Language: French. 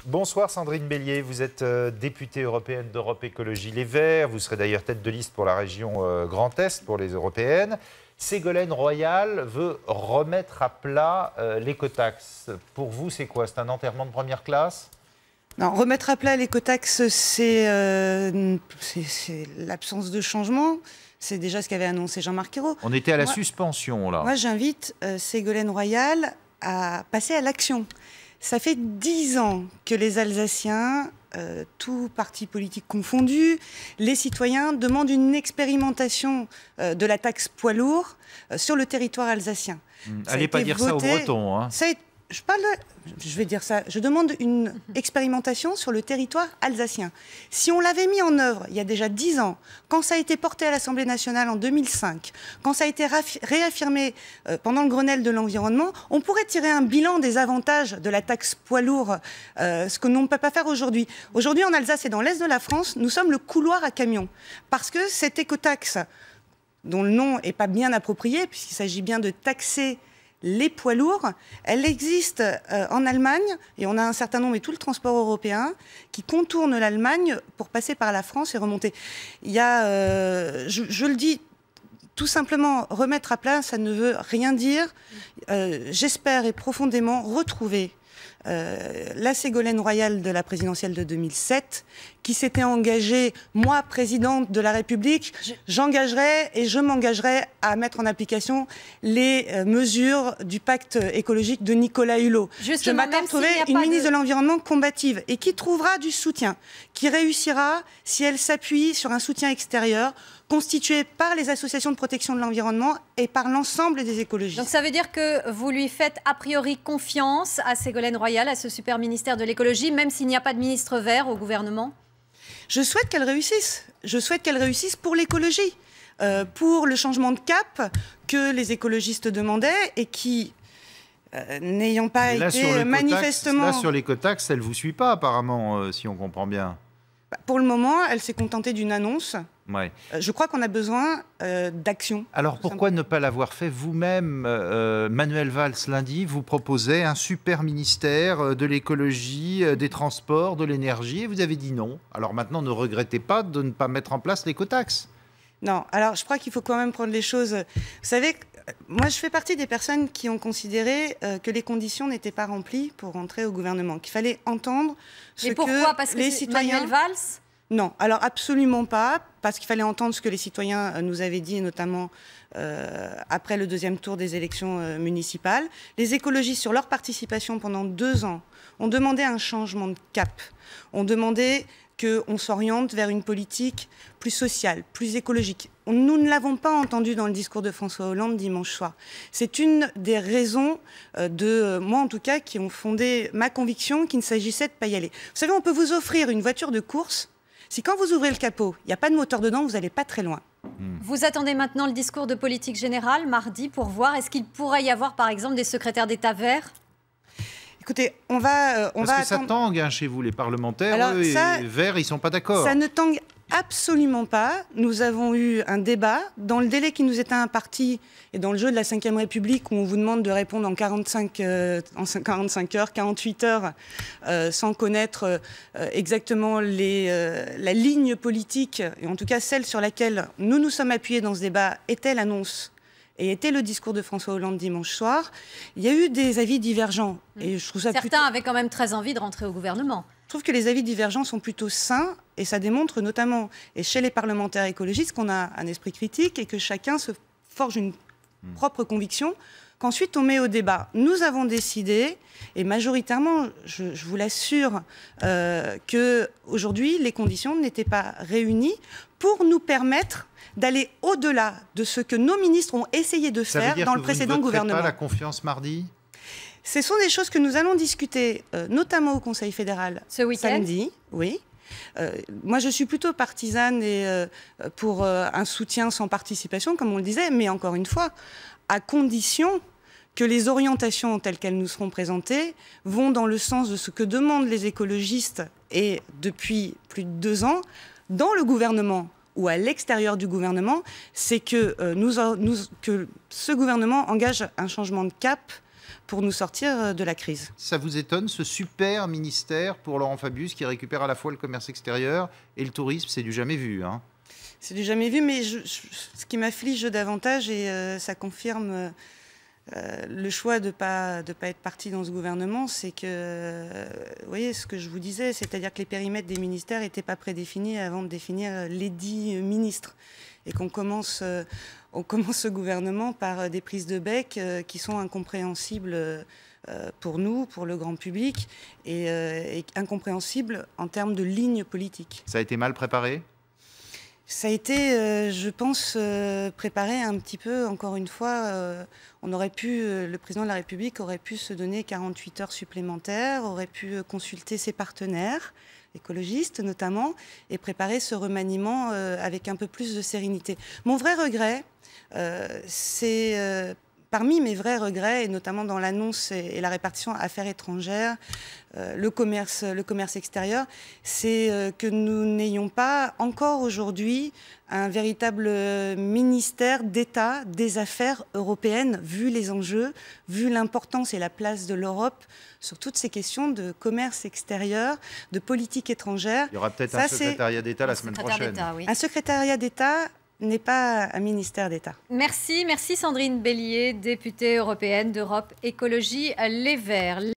Bonsoir Sandrine Bélier, vous êtes députée européenne d'Europe Écologie Les Verts, vous serez d'ailleurs tête de liste pour la région Grand Est pour les européennes. Ségolène Royal veut remettre à plat l'écotaxe. Pour vous, c'est quoi? C'est un enterrement de première classe? Non, remettre à plat l'écotaxe, c'est l'absence de changement. C'est déjà ce qu'avait annoncé Jean-Marc Ayrault. On était à la suspension, là. Moi, j'invite Ségolène Royal à passer à l'action. Ça fait 10 ans que les Alsaciens, tous partis politiques confondus, les citoyens demandent une expérimentation de la taxe poids lourd sur le territoire alsacien. Allez pas dire ça aux Bretons. Hein. Je vais dire ça. Je demande une expérimentation sur le territoire alsacien. Si on l'avait mis en œuvre il y a déjà 10 ans, quand ça a été porté à l'Assemblée nationale en 2005, quand ça a été réaffirmé pendant le Grenelle de l'environnement, on pourrait tirer un bilan des avantages de la taxe poids lourd, ce que l'on ne peut pas faire aujourd'hui. Aujourd'hui, en Alsace et dans l'Est de la France, nous sommes le couloir à camions. Parce que cette écotaxe, dont le nom n'est pas bien approprié, puisqu'il s'agit bien de taxer les poids lourds, elle existe en Allemagne, et on a un certain nombre, et tout le transport européen, qui contourne l'Allemagne pour passer par la France et remonter. Il y a, je le dis tout simplement, remettre à plat, ça ne veut rien dire. J'espère et profondément retrouver la Ségolène Royal de la présidentielle de 2007, qui s'était engagée, moi, présidente de la République, j'engagerai et je m'engagerai à mettre en application les mesures du pacte écologique de Nicolas Hulot. Je m'attends à trouver une ministre de l'Environnement combative et qui trouvera du soutien, qui réussira si elle s'appuie sur un soutien extérieur constitué par les associations de protection de l'environnement et par l'ensemble des écologistes. Donc ça veut dire que vous lui faites a priori confiance à Ségolène Royal, à ce super ministère de l'écologie, même s'il n'y a pas de ministre vert au gouvernement? Je souhaite qu'elle réussisse. Je souhaite qu'elle réussisse pour l'écologie, pour le changement de cap que les écologistes demandaient et qui, n'ayant pas été manifestement... Là, sur l'écotaxe, elle ne vous suit pas apparemment, si on comprend bien. Pour le moment, elle s'est contentée d'une annonce. Ouais. Je crois qu'on a besoin d'action. Alors pourquoi ne pas l'avoir fait vous-même? Manuel Valls, lundi, vous proposait un super ministère de l'écologie, des transports, de l'énergie, et vous avez dit non. Alors maintenant, ne regrettez pas de ne pas mettre en place l'écotaxe. Non, alors je crois qu'il faut quand même prendre les choses... Vous savez, moi je fais partie des personnes qui ont considéré que les conditions n'étaient pas remplies pour rentrer au gouvernement, qu'il fallait entendre ce que les citoyens... Manuel Valls ? Non, alors absolument pas, parce qu'il fallait entendre ce que les citoyens nous avaient dit, et notamment après le deuxième tour des élections municipales. Les écologistes, sur leur participation pendant 2 ans, ont demandé un changement de cap. On demandait qu'on s'oriente vers une politique plus sociale, plus écologique. Nous ne l'avons pas entendu dans le discours de François Hollande dimanche soir. C'est une des raisons de moi en tout cas qui ont fondé ma conviction qu'il ne s'agissait de pas y aller. Vous savez, on peut vous offrir une voiture de course. Si quand vous ouvrez le capot, il n'y a pas de moteur dedans, vous n'allez pas très loin. Vous attendez maintenant le discours de politique générale, mardi, pour voir, est-ce qu'il pourrait y avoir, par exemple, des secrétaires d'État verts? Écoutez, on va Parce que ça tangue hein, chez vous, les parlementaires. Alors, eux, ça, verts, ils ne sont pas d'accord. Ça ne tangue absolument pas. Nous avons eu un débat dans le délai qui nous était imparti et dans le jeu de la Ve République où on vous demande de répondre en 45 heures, 48 heures, sans connaître exactement la ligne politique, et en tout cas celle sur laquelle nous nous sommes appuyés dans ce débat, était l'annonce et était le discours de François Hollande dimanche soir. Il y a eu des avis divergents. Et je trouve ça Certains avaient quand même très envie de rentrer au gouvernement. Je trouve que les avis divergents sont plutôt sains et ça démontre notamment, et chez les parlementaires écologistes, qu'on a un esprit critique et que chacun se forge une propre conviction qu'ensuite on met au débat. Nous avons décidé, et majoritairement, je vous l'assure, qu'aujourd'hui, les conditions n'étaient pas réunies pour nous permettre d'aller au-delà de ce que nos ministres ont essayé de faire dans le précédent gouvernement. Ça veut dire que vous ne voterez pas la confiance mardi ? Ce sont des choses que nous allons discuter, notamment au Conseil fédéral ce week-end. Samedi. Oui. Moi, je suis plutôt partisane pour un soutien sans participation, comme on le disait, mais encore une fois, à condition que les orientations telles qu'elles nous seront présentées vont dans le sens de ce que demandent les écologistes et depuis plus de 2 ans, dans le gouvernement ou à l'extérieur du gouvernement, c'est que, que ce gouvernement engage un changement de cap pour nous sortir de la crise. Ça vous étonne, ce super ministère pour Laurent Fabius qui récupère à la fois le commerce extérieur et le tourisme? C'est du jamais vu, hein. C'est du jamais vu, mais ce qui m'afflige davantage, et ça confirme le choix de pas être parti dans ce gouvernement, c'est que, vous voyez ce que je vous disais, c'est-à-dire que les périmètres des ministères n'étaient pas prédéfinis avant de définir les 10 ministres. Et qu'on commence ce gouvernement par des prises de bec qui sont incompréhensibles pour nous, pour le grand public, et incompréhensibles en termes de ligne politique. Ça a été mal préparé? Ça a été, je pense, préparé un petit peu, encore une fois. On aurait pu, le président de la République aurait pu se donner 48 heures supplémentaires, aurait pu consulter ses partenaires, écologistes notamment, et préparer ce remaniement avec un peu plus de sérénité. Mon vrai regret, c'est... Parmi mes vrais regrets, et notamment dans l'annonce et la répartition affaires étrangères, le commerce extérieur, c'est que nous n'ayons pas encore aujourd'hui un véritable ministère d'État des affaires européennes, vu les enjeux, vu l'importance et la place de l'Europe sur toutes ces questions de commerce extérieur, de politique étrangère. Il y aura peut-être un secrétariat d'État la semaine prochaine. Oui. Un secrétariat d'État n'est pas un ministère d'État. Merci Sandrine Bélier, députée européenne d'Europe Écologie Les Verts.